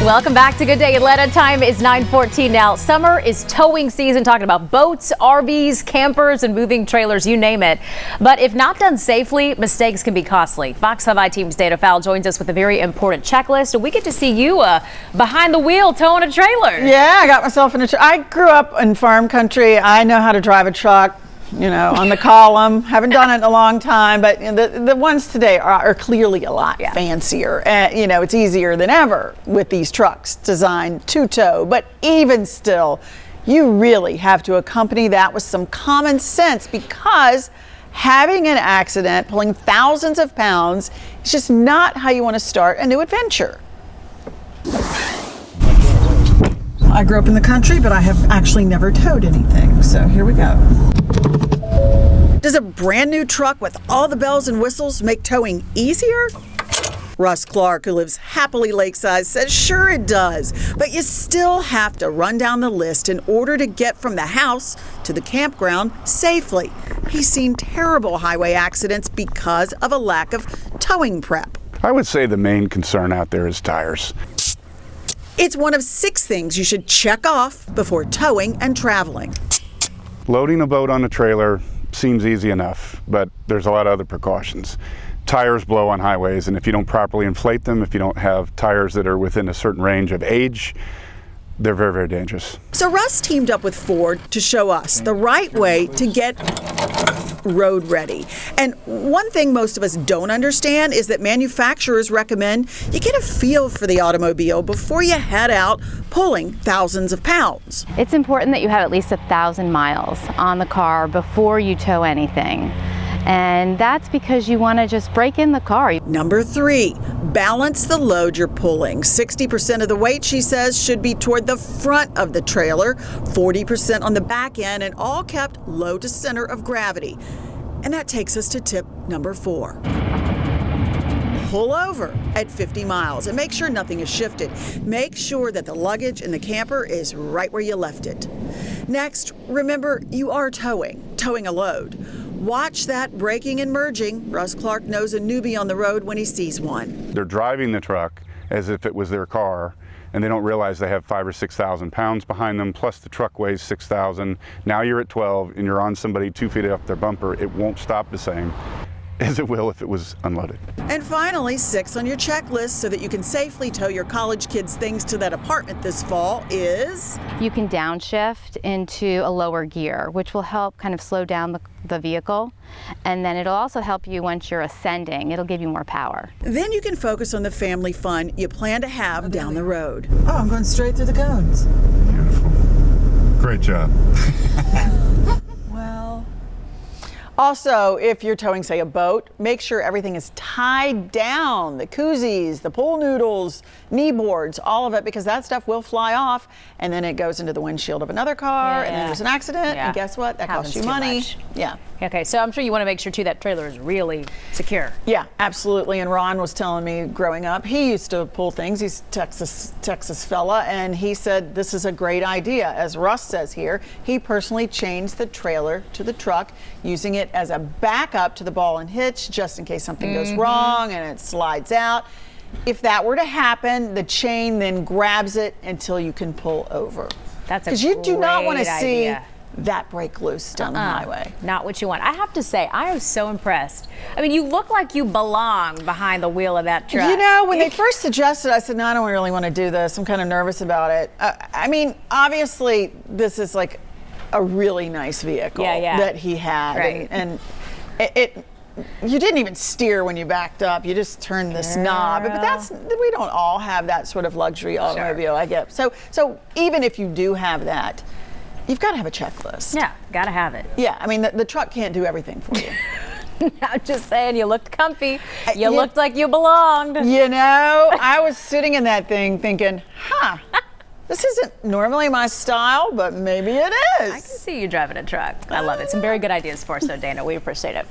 Welcome back to Good Day Atlanta. Time is 9:14 now. Summer is towing season, talking about boats, RVs, campers, and moving trailers, you name it. But if not done safely, mistakes can be costly. Fox 5 team's Dana Fowle joins us with a very important checklist, and we get to see you behind the wheel towing a trailer. Yeah, I got myself in a truck. I grew up in farm country. I know how to drive a truck, you know, on the column. Haven't done it in a long time, but the ones today are clearly a lot fancier. You know, it's easier than ever with these trucks designed to tow. But even still, you really have to accompany that with some common sense, because having an accident, pulling thousands of pounds, is just not how you want to start a new adventure. I grew up in the country, but I have actually never towed anything, so here we go. Does a brand new truck with all the bells and whistles make towing easier? Russ Clark, who lives happily lakeside, says sure it does, but you still have to run down the list in order to get from the house to the campground safely. He's seen terrible highway accidents because of a lack of towing prep. I would say the main concern out there is tires. It's one of 6 things you should check off before towing and traveling. Loading a boat on a trailer seems easy enough, but there's a lot of other precautions. Tires blow on highways, and if you don't properly inflate them, if you don't have tires that are within a certain range of age, they're very, very dangerous. So Russ teamed up with Ford to show us the right way to get road ready. And one thing most of us don't understand is that manufacturers recommend you get a feel for the automobile before you head out pulling thousands of pounds. It's important that you have at least 1,000 miles on the car before you tow anything. And that's because you want to just break in the car. Number 3, balance the load you're pulling. 60% of the weight, she says, should be toward the front of the trailer, 40% on the back end, and all kept low to center of gravity. And that takes us to tip number 4. Pull over at 50 miles and make sure nothing is shifted. Make sure that the luggage in the camper is right where you left it. Next, remember you are towing a load. Watch that braking and merging. Russ Clark knows a newbie on the road when he sees one. They're driving the truck as if it was their car, and they don't realize they have 5,000 or 6,000 pounds behind them, plus the truck weighs 6,000. Now you're at 12 and you're on somebody 2 feet off their bumper. It won't stop the same as it will if it was unloaded. And finally, 6 on your checklist so that you can safely tow your college kids' things to that apartment this fall is... You can downshift into a lower gear, which will help kind of slow down the vehicle. And then it'll also help you once you're ascending. It'll give you more power. Then you can focus on the family fun you plan to have down the road. Oh, I'm going straight through the cones. Beautiful. Great job. Also, if you're towing, say, a boat, make sure everything is tied down. The koozies, the pool noodles, knee boards, all of it, because that stuff will fly off, and then it goes into the windshield of another car, and then there's an accident, and guess what? That costs you money. Yeah. Okay, so I'm sure you want to make sure, too, that trailer is really secure. Yeah, absolutely. And Ron was telling me growing up, he used to pull things. He's a Texas fella, and he said this is a great idea. As Russ says here, he personally changed the trailer to the truck, using it as a backup to the ball and hitch, just in case something goes wrong and it slides out. If that were to happen, the chain then grabs it until you can pull over. That's a because you do not want to see idea. That break loose down the highway. Not what you want. I have to say, I was so impressed. I mean, you look like you belong behind the wheel of that truck. You know, when they first suggested, I said, no, I don't really want to do this. I'm kind of nervous about it. I mean, obviously, this is like a really nice vehicle that he had. Right. And you didn't even steer when you backed up. You just turned this knob. But we don't all have that sort of luxury automobile, I get. So even if you do have that, you've got to have a checklist. Yeah, got to have it. Yeah, I mean, the truck can't do everything for you. I'm just saying, you looked comfy. You looked like you belonged. You know, I was sitting in that thing thinking, this isn't normally my style, but maybe it is. I can see you driving a truck. I love it. Some very good ideas for us, though, Dana. We appreciate it.